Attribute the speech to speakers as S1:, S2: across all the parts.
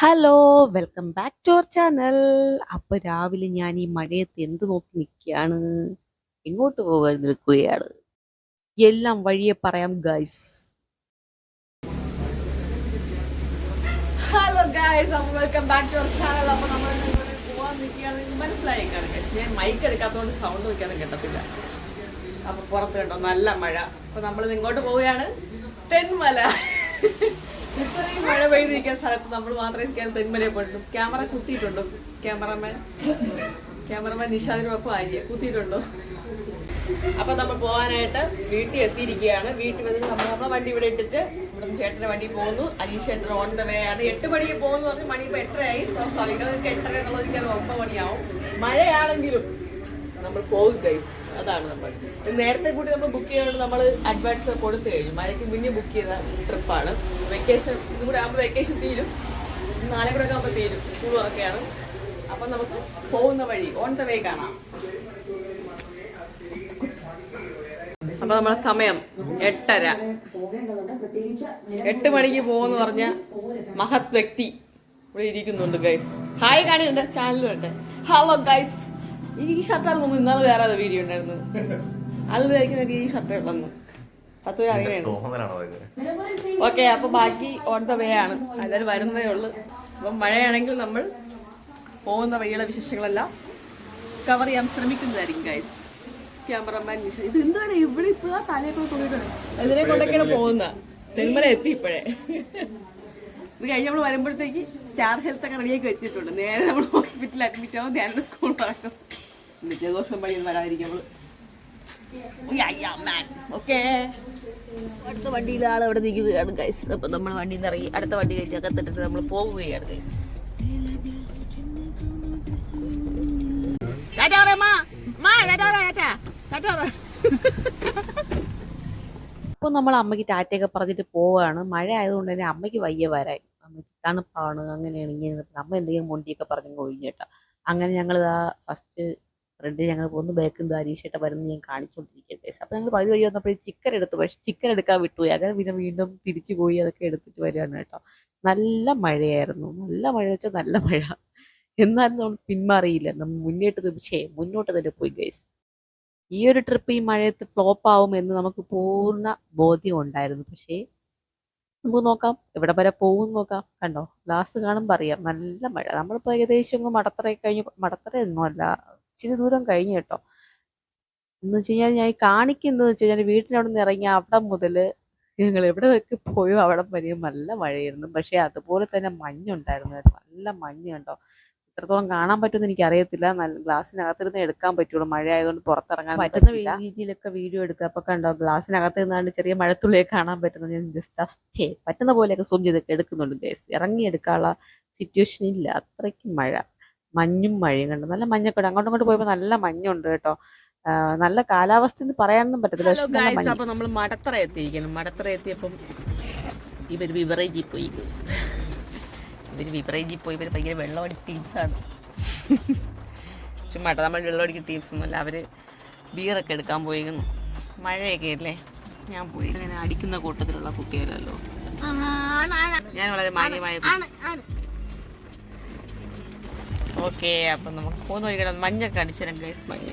S1: Hello welcome back to our channel. അപ്പൊ രാവിലെ ഞാൻ ഈ മഴയത്ത് എന്ത് നോക്കി നിൽക്കുകയാണ്, എങ്ങോട്ട് പോകാൻ നിൽക്കുകയാണ്, എല്ലാം വഴിയെ പറയാം ഗൈസ്. ഹലോ ഗൈസ്, അപ്പൊ welcome back to our channel. അപ്പൊ നമ്മൾ പോകാൻ നിൽക്കുകയാണ്, മനസ്സിലായി കാണുക. ഞാൻ മൈക്ക് എടുക്കാത്തതുകൊണ്ട് സൗണ്ട് വയ്ക്കാനും കേട്ടത്തില്ല. അപ്പൊ പുറത്ത് കണ്ടോ നല്ല മഴ. അപ്പൊ നമ്മൾ ഇങ്ങോട്ട് പോവുകയാണ്, തെന്മല. ഇത്രയും മഴ പെയ്തിരിക്കുന്ന സ്ഥലത്ത് നമ്മൾ മാത്രമേ ഇരിക്കാൻ തെന്മലയെ പോയിട്ടുള്ളൂ. ക്യാമറ കുത്തിയിട്ടുണ്ടോ? ക്യാമറമാൻ നിഷാദിനൊപ്പം ആര്യ കുത്തിയിട്ടുണ്ടോ? അപ്പൊ നമ്മൾ പോകാനായിട്ട് വീട്ടിൽ എത്തിയിരിക്കുകയാണ്. വീട്ടിൽ വന്നിട്ട് നമ്മളെ വണ്ടി ഇവിടെ ഇട്ടിട്ട് ഇവിടെ ചേട്ടന്റെ വണ്ടി പോകുന്നു. അനീഷ് ചേട്ടൻ ഓൺ ദ വേ ആണ്. 8 മണിക്ക് പോകുന്നു പറഞ്ഞ് മണി ഇപ്പൊ 8:30 സോറി, 8:30 എന്നുള്ളത് 9 മണിയാവും. മഴയാണെങ്കിലും നമ്മൾ പോകും ഗൈസ്. അതാണ് നമ്മൾ നേരത്തെ കൂടി നമ്മൾ ബുക്ക് ചെയ്തുകൊണ്ട് നമ്മൾ അഡ്വാൻസ് കൊടുത്തു കഴിഞ്ഞു. മഴയ്ക്ക് മുന്നേ ബുക്ക് ചെയ്ത ട്രിപ്പാണ്. വെക്കേഷൻ ഇതും കൂടെ ആകുമ്പോൾ വെക്കേഷൻ തീരും, നാളെ കൂടെ ആകുമ്പോൾ തീരും, സ്കൂൾ ഒക്കെയാണ്. അപ്പം നമുക്ക് പോകുന്ന വഴി ഓൺ ദ വേ കാണാം. അപ്പൊ നമ്മളെ സമയം 8:30. 8 മണിക്ക് പോകുമെന്ന് പറഞ്ഞ മഹത് വ്യക്തി ഇവിടെ ഇരിക്കുന്നുണ്ട് ഗൈസ്. ഹായ് കാണിയുണ്ട്, ചാനലുണ്ട്. Hello guys. ഈ ഷർട്ടാണ് തോന്നുന്നു ഇന്നാളെ വേറെ വീഡിയോ ഉണ്ടായിരുന്നു. അത് വിചാരിക്കുന്ന ഈ ഷർട്ട് ഉള്ളു 10 പേര് അറിയണേ. ഓക്കെ, അപ്പൊ ബാക്കി ഓൺ ദ വേ ആണ്, എല്ലാവരും വരുന്നതേ ഉള്ളു. അപ്പം മഴയാണെങ്കിൽ നമ്മൾ പോകുന്ന വഴിയുള്ള വിശേഷങ്ങളെല്ലാം കവർ ചെയ്യാൻ ശ്രമിക്കുന്നതായിരിക്കും ഗൈസ്. ക്യാമറമാൻ നിഷ. ഇത് എന്താണ് ഇവിടെ ഇപ്പോഴാ തലയൊക്കെ തോന്നിയിട്ടുണ്ട്. ഇതിനെ കൊണ്ടൊക്കെയാണ് പോകുന്ന. തെന്മല എത്തി ഇപ്പോഴേ. ഇത് കഴിഞ്ഞ് നമ്മൾ വരുമ്പോഴത്തേക്ക് സ്റ്റാർ ഹെൽത്ത് ഒക്കെ റെഡിയാക്കി വെച്ചിട്ടുണ്ട്. നേരെ നമ്മൾ ഹോസ്പിറ്റലിൽ അഡ്മിറ്റ് ആവും, ധ്യാന സ്കൂൾ നടക്കും. ജലദോഷം പനി വരാതിരിക്കും നമ്മൾ. ഓക്കെ, അടുത്ത വണ്ടിയിൽ ആൾ അവിടെ നിൽക്കുകയാണ് ഗൈസ്. അപ്പൊ നമ്മൾ വണ്ടിയിൽ നിന്ന് ഇറങ്ങി അടുത്ത വണ്ടി കയറ്റി അകത്തിട്ടിട്ട് നമ്മൾ പോവുകയാണ് ഗൈസ്. അപ്പോൾ നമ്മൾ അമ്മയ്ക്ക് ടാറ്റയൊക്കെ പറഞ്ഞിട്ട് പോവുകയാണ്. മഴ ആയതുകൊണ്ട് തന്നെ അമ്മയ്ക്ക് വയ്യ വരാൻ. അമ്മയ്ക്ക് തണുപ്പാണ്, അങ്ങനെയാണ് ഇങ്ങനെ. അമ്മ എന്തെങ്കിലും മൊണ്ടിയൊക്കെ പറഞ്ഞു ഒഴിഞ്ഞിട്ടാ. അങ്ങനെ ഞങ്ങൾ ഫസ്റ്റ് ഫ്രണ്ട് ഞങ്ങൾ പോകുന്നു, ബാക്കിൽ നിന്ന് അരീഷേട്ട വരുന്ന ഞാൻ കാണിച്ചുകൊണ്ടിരിക്കുകയാണ്. അപ്പോൾ ഞങ്ങൾ പകുതി വഴി വന്നപ്പോൾ ചിക്കൻ എടുത്തു, പക്ഷെ ചിക്കൻ എടുക്കാൻ വിട്ടുപോയി. അങ്ങനെ പിന്നെ വീണ്ടും തിരിച്ചു പോയി അതൊക്കെ എടുത്തിട്ട് വരികയാണ് കേട്ടോ. നല്ല മഴയായിരുന്നു, നല്ല മഴ വെച്ചാൽ നല്ല മഴ. എന്നാലും നമ്മൾ പിന്മാറിയില്ല, നമ്മൾ മുന്നോട്ട് തന്നെ പോയി ഗൈസ്. ഈ ഒരു ട്രിപ്പ് ഈ മഴയത്ത് ഫ്ലോപ്പ് ആവും എന്ന് നമുക്ക് പൂർണ്ണ ബോധ്യം ഉണ്ടായിരുന്നു. പക്ഷേ നമുക്ക് നോക്കാം, എവിടെ വരെ പോകും നോക്കാം. കണ്ടോ, ലാസ്റ്റ് കാണുമ്പോൾ അറിയാം. നല്ല മഴ. നമ്മളിപ്പോൾ ഏകദേശം മടത്തറയൊന്നും അല്ല, ഇച്ചിരി ദൂരം കഴിഞ്ഞു കേട്ടോ. എന്ന് വെച്ച് കഴിഞ്ഞാൽ ഞാൻ കാണിക്കുന്നത് വെച്ച് കഴിഞ്ഞാൽ വീട്ടിൻ്റെ അവിടെ നിന്ന് ഇറങ്ങി അവിടെ മുതൽ ഞങ്ങൾ എവിടെ വെക്ക് പോയോ അവിടെ വരെയും നല്ല മഴയായിരുന്നു. പക്ഷേ അതുപോലെ തന്നെ മഞ്ഞുണ്ടായിരുന്നു, നല്ല മഞ്ഞ് കണ്ടോ. എത്രത്തോളം കാണാൻ പറ്റുമെന്ന് എനിക്കറിയത്തില്ല. നല്ല ഗ്ലാസ്സിനകത്തിരുന്ന് എടുക്കാൻ പറ്റുള്ളൂ, മഴ ആയതുകൊണ്ട് പുറത്തിറങ്ങാൻ പറ്റുന്ന രീതിയിലൊക്കെ വീഡിയോ എടുക്കുക. അപ്പോൾ കണ്ടോ, ഗ്ലാസ്സിനകത്ത് നിന്നാണ്ട് ചെറിയ മഴത്തുള്ളിയൊക്കെ കാണാൻ പറ്റുന്നത്. ഞാൻ ജസ്റ്റ് പറ്റുന്ന പോലെയൊക്കെ സൂം ചെയ്തൊക്കെ എടുക്കുന്നുണ്ട് ഗൈസ്. ഇറങ്ങി എടുക്കാനുള്ള സിറ്റുവേഷൻ ഇല്ല, അത്രയ്ക്കും മഴ. മഞ്ഞും മഴയും കണ്ടു, നല്ല മഞ്ഞൊക്കെ ഉണ്ട്. അങ്ങോട്ടും ഇങ്ങോട്ട് പോയപ്പോൾ നല്ല മഞ്ഞുണ്ട് കേട്ടോ. നല്ല കാലാവസ്ഥ എന്ന് പറയാനൊന്നും പറ്റത്തില്ല. അപ്പൊ നമ്മൾ മടത്തറ എത്തിയിരിക്കണം. മടത്തറ എത്തിയപ്പം ഇവർ ബിവറേജിൽ പോയി. ഇവർ ഭയങ്കര വെള്ളമടി ടീംസാണ്. ചുമ്മാ നമ്മൾ വെള്ളമടിക്കുന്ന ടീംസൊന്നുമല്ല, അവർ ബിയറൊക്കെ എടുക്കാൻ പോയിരുന്നു. മഴയൊക്കെ അല്ലേ, ഞാൻ പോയി. അങ്ങനെ അടിക്കുന്ന കൂട്ടത്തിലുള്ള കുട്ടികളല്ലോ. ഞാൻ വളരെ മാന്യമായ. ഓക്കെ, അപ്പം നമുക്ക് പോകുന്ന വഴിക്കണം. മഞ്ഞൊക്കെ അടിച്ചിരം ഗൈസ്, മഞ്ഞ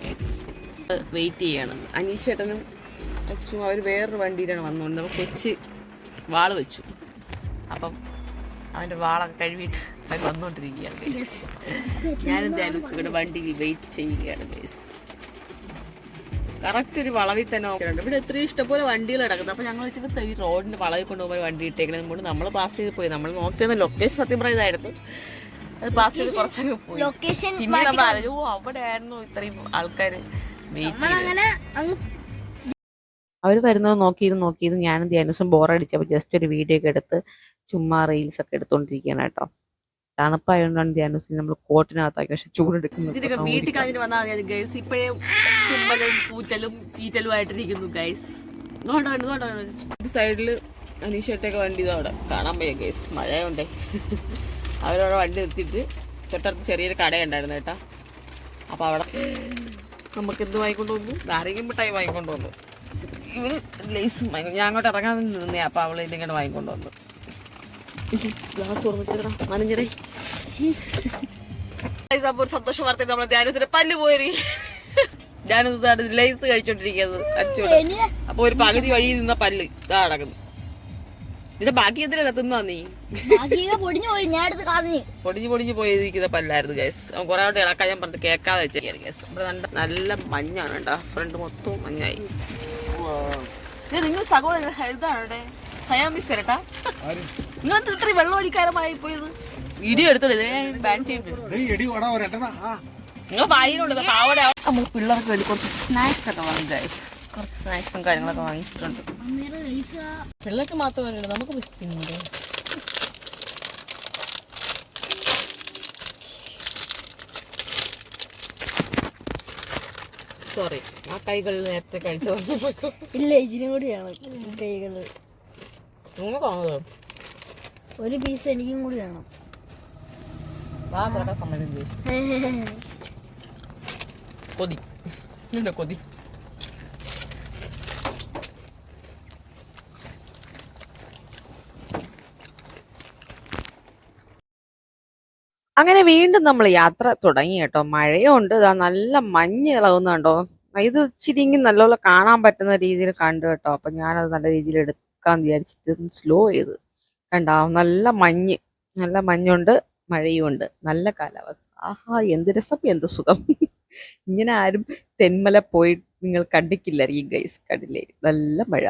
S1: വെയിറ്റ് ചെയ്യണം. അനീഷ് ചേട്ടനും അച്ഛനും അവർ വേറൊരു വണ്ടിയിലാണ് വന്നുകൊണ്ട് നമുക്ക് കൊച്ച് വാള് വെച്ചു. അപ്പം അവൻ്റെ വാളൊക്കെ കഴുകിയിട്ട് അവർ വന്നുകൊണ്ടിരിക്കുകയാണ് ഗൈസ്. ഞാനും ധ്യാനിച്ചുകൊണ്ട് വണ്ടിയിൽ വെയിറ്റ് ചെയ്യുകയാണ് ഗൈസ്. കറക്റ്റ് ഒരു വളവിൽ തന്നെ നോക്കുന്നുണ്ട്. ഇവിടെ എത്രയും ഇഷ്ടംപോലെ വണ്ടികൾ കിടക്കുന്നത്. അപ്പോൾ ഞങ്ങൾ വെച്ചിട്ട് ഈ റോഡിൻ്റെ വളവിൽ കൊണ്ടുപോകുമ്പോൾ വണ്ടി ഇട്ടേക്കുന്നത് കൊണ്ട് നമ്മൾ പാസ് ചെയ്ത് പോയി. നമ്മൾ നോക്കിയെന്ന ലൊക്കേഷൻ സത്യം പറയുന്നതായിരുന്നു. അത് പാസ് ചെയ്ത് കുറച്ചങ്ങ് പോയി. പിന്നെ നമ്മൾ അറിയോ അവിടെ ആയിരുന്നു ഇത്രയും ആൾക്കാർ വെയിറ്റ് ചെയ്ത്. അവർ വരുന്നത് നോക്കിയത് ഞാനും ധ്യാനസും ബോറടിച്ചപ്പോൾ ജസ്റ്റ് ഒരു വീഡിയോ ഒക്കെ എടുത്ത് ചുമ്മാ റീൽസ് ഒക്കെ എടുത്തോണ്ടിരിക്കുകയാണ് കേട്ടോ. തണുപ്പായതുകൊണ്ടാണ് ധ്യാനസിന് നമ്മൾ കോട്ടിനകത്താക്കി, പക്ഷെ ചൂടെടുക്കുന്നത്. ഇതിനൊക്കെ വീട്ടിൽ കഴിഞ്ഞിട്ട് വന്നാൽ മതി ഗൈസ്. ഇപ്പോഴേ തുമ്മലും പൂച്ചലും ചീറ്റലും ആയിട്ടിരിക്കുന്നു ഗൈസ്. സൈഡിൽ അനീഷേട്ടൊക്കെ വണ്ടി അവിടെ കാണാൻ പോയ ഗൈസ്. മഴയുണ്ടേ. അവരവിടെ വണ്ടി നിർത്തിയിട്ട് തൊട്ടടുത്ത് ചെറിയൊരു കടയുണ്ടായിരുന്നു കേട്ടോ. അപ്പോൾ അവിടെ നമുക്ക് എന്ത് വാങ്ങിക്കൊണ്ട് വന്നു, നാരങ്ങ മിഠായി വാങ്ങിക്കൊണ്ട് വന്നു. ഇവർ ലേസും വാങ്ങിക്കൊണ്ട്, ഞാൻ അങ്ങോട്ട് ഇറങ്ങാൻ നിന്നേ. അപ്പോൾ അവൾ ഇതിങ്ങനെ വാങ്ങിക്കൊണ്ട് വന്നു. ഗ്ലാസ് തുറന്നിട്ട് നനഞ്ഞടേ. അപ്പൊ ഒരു സന്തോഷ വാർത്ത നമ്മളെ ധ്യാനൂസിന്റെ പല്ല് പോയി. ധ്യാനൂസാണ് ലൈസ് കഴിച്ചോണ്ടിരിക്കുന്നത് അച്ചോട്. അപ്പൊ ഒരു പകുതി വഴി നിന്ന പല്ല് ഇതാ നടക്കുന്നു. ഇതിന്റെ ബാക്കി എന്തിനാ തിന്നാ നീ? പൊടിഞ്ഞു പോയിരിക്കുന്ന പല്ലായിരുന്നു ഗൈസ്. കുറെ കൊണ്ട് ഇളക്കാൻ ഞാൻ പറഞ്ഞിട്ട് കേൾക്കാതെ വെച്ചിരിക്കുകയാണ് ഗൈസ്. ഇവിടെ നല്ല മഞ്ഞാണ് കേട്ടോ, ഫ്രണ്ട് മൊത്തവും മഞ്ഞായി. ഇത് നിങ്ങൾ സഹോദരൻ ഇതാണ് ഇവിടെ സയാമിസ് തരട്ടാ. നിങ്ങൾ ഇത്രയും വെള്ളം അടിക്കാരമായി പോയത് വീഡിയോ എടുത്തോളൂ. ഇതേ ബാൻ ചെയ്തിട്ടുണ്ട്. നിങ്ങൾ വായിലുണ്ട് പാവടെ. നമ്മൾ പിള്ളേർക്ക് വേണ്ടി കുറച്ച് സ്നാക്സ് ഒക്കെ വാങ്ങി ഗൈസ്. കുറച്ച് സ്നാക്സും കാര്യങ്ങളൊക്കെ വാങ്ങിച്ചിട്ടുണ്ട്. പിള്ളേർക്ക് മാത്രമല്ല നമുക്ക് തിന്നുണ്ട്. സോറി, ആ കൈകളിൽ നേരത്തെ കഴിച്ചു
S2: ഇല്ല, ഇതിനും കൂടിയാണ് കൈകള്. ഒരു പീസ് എനിക്കും കൂടി വേണം.
S1: കൊതി കൊതി. അങ്ങനെ വീണ്ടും നമ്മൾ യാത്ര തുടങ്ങി കേട്ടോ. മഴയുണ്ട്, ഇതാ നല്ല മഞ്ഞ് ഇളകുന്നുണ്ടോ. ഇത് ഇച്ചിരി നല്ലപോലെ കാണാൻ പറ്റുന്ന രീതിയിൽ കണ്ടു കേട്ടോ. അപ്പൊ ഞാനത് നല്ല രീതിയിൽ എടുക്കാൻ വിചാരിച്ചിട്ട് സ്ലോ ചെയ്ത് കണ്ടോ. നല്ല മഞ്ഞുണ്ട്, മഴയുണ്ട്, നല്ല കാലാവസ്ഥ. ആഹാ, എന്ത് രസം, എന്ത് സുഖം. ഇങ്ങനെ ആരും തെന്മല പോയി നിങ്ങൾ കണ്ടിട്ടില്ലായിരിക്കും ഗൈസ്. കണ്ടില്ലേ, നല്ല മഴ.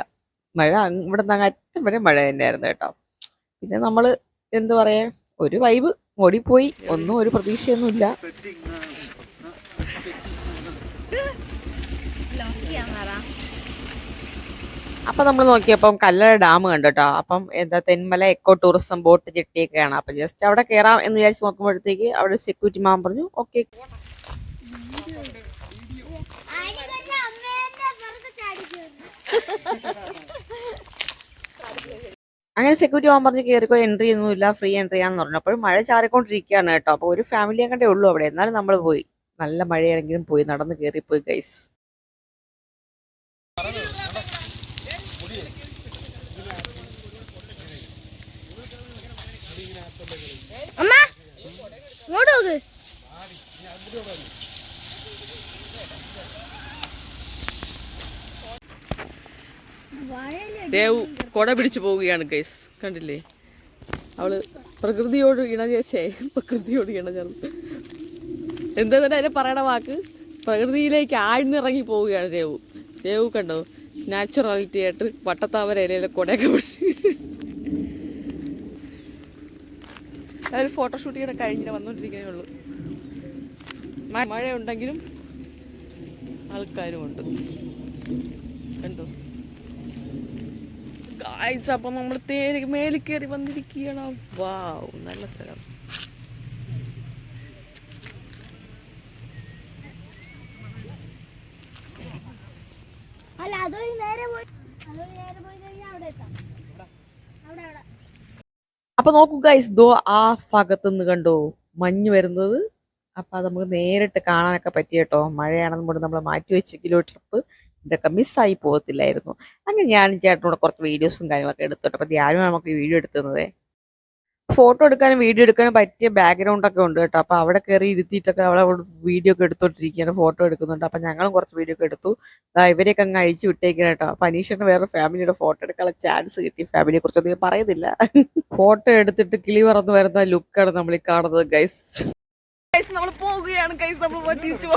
S1: ഇവിടെ നിന്ന് അറ്റം വരെ മഴ തന്നെയായിരുന്നു കേട്ടോ. പിന്നെ നമ്മള് എന്ത് പറയാ, ഒരു വൈബ് ഓടിപ്പോയി. ഒന്നും ഒരു പ്രതീക്ഷയൊന്നുമില്ല. അപ്പൊ നമ്മൾ നോക്കിയപ്പം കല്ലട ഡാം കണ്ടു കേട്ടോ. അപ്പം എന്താ തെന്മല എക്കോ ടൂറിസം ബോട്ട് ജെട്ടിയൊക്കെയാണ്. അപ്പൊ ജസ്റ്റ് അവിടെ കയറാം എന്ന് വിചാരിച്ച് നോക്കുമ്പോഴത്തേക്ക് അവിടെ സെക്യൂരിറ്റി മാം പറഞ്ഞു ഓക്കെ. അങ്ങനെ സെക്യൂരിറ്റി പോകാൻ പറഞ്ഞ് കയറിക്കോ, എൻട്രി ഒന്നുമില്ല, ഫ്രീ എൻട്രി ആണെന്ന് പറഞ്ഞു. അപ്പോഴും മഴ ചാറിക്കൊണ്ടിരിക്കുകയാണ് കേട്ടോ. അപ്പോൾ ഒരു ഫാമിലി അങ്ങോട്ടേ ഉള്ളൂ അവിടെ. എന്നാലും നമ്മൾ പോയി, നല്ല മഴയാണെങ്കിലും പോയി, നടന്ന് കയറിപ്പോയി ഗൈസ്. ദേവ് കൊട പിടിച്ചു പോവുകയാണ് ഗൈസ്. കണ്ടില്ലേ, അവള് പ്രകൃതിയോട് ഇണചേർന്ന് എന്താ അതിനെ പറയണ വാക്ക്, പ്രകൃതിയിലേക്ക് ആഴ്ന്നിറങ്ങി പോവുകയാണ് ദേവ് കണ്ടോ, നാച്ചുറാലിറ്റി ആയിട്ട് വട്ടത്താമര ഇലയിലെ കൊടയൊക്കെ പിടിച്ച്. അതൊരു ഫോട്ടോഷൂട്ടിങ്ങനെ കഴിഞ്ഞിട്ട് വന്നോണ്ടിരിക്കുന്നേ ഉള്ളൂ. മഴ ഉണ്ടെങ്കിലും ആൾക്കാരും ഉണ്ട് കണ്ടോ ഗായ്സ്. അപ്പൊ നമ്മൾ മേലിൽ കയറി വന്നിരിക്കുകയാണ്. വാവ്, നല്ല സ്ഥലം. അപ്പൊ നോക്കൂ ഗൈസ്, ദോ ആ ഭാഗത്തുനിന്ന് കണ്ടോ മഞ്ഞ് വരുന്നത്. അപ്പൊ അത് നമുക്ക് നേരിട്ട് കാണാനൊക്കെ പറ്റി കേട്ടോ. മഴയാണെന്ന് കൊണ്ട് നമ്മൾ മാറ്റി വെച്ചെങ്കിലോ ട്രിപ്പ് ഇതൊക്കെ മിസ്സായി പോകത്തില്ലായിരുന്നു. അങ്ങനെ ഞാനും ചേട്ടനോട് കുറച്ച് വീഡിയോസും കാര്യങ്ങളൊക്കെ എടുത്തോട്ടെ. അപ്പൊ ധ്യാനം നമുക്ക് ഈ വീഡിയോ എടുത്തുന്നത്. ഫോട്ടോ എടുക്കാനും വീഡിയോ എടുക്കാനും പറ്റിയ ബാക്ക്ഗ്രൗണ്ട് ഒക്കെ ഉണ്ട് കേട്ടോ. അപ്പൊ അവിടെ കയറി ഇരുത്തിയിട്ടൊക്കെ അവിടെ വീഡിയോ ഒക്കെ എടുത്തോണ്ടിരിക്കുകയാണ്, ഫോട്ടോ എടുക്കുന്നുണ്ട്. അപ്പൊ ഞങ്ങളും കുറച്ച് വീഡിയോ ഒക്കെ എടുത്തു. ഇവരെയൊക്കെ അങ്ങ് അഴിച്ചു വിട്ടേക്കാൻ കേട്ടോ. അപ്പൊ അനീഷിന് വേറെ ഫാമിലിയുടെ ഫോട്ടോ എടുക്കാനുള്ള ചാൻസ് കിട്ടി. ഫാമിലിയെ കുറിച്ച് അധികം പറയുന്നില്ല. ഫോട്ടോ എടുത്തിട്ട് കിളി പറന്ന് വരുന്ന ലുക്കാണ് നമ്മൾ ഈ കാണുന്നത് ഗൈസ്. നമ്മൾ പോവുകയാണ് ഗൈസ്, നമ്മൾ തിരിച്ചു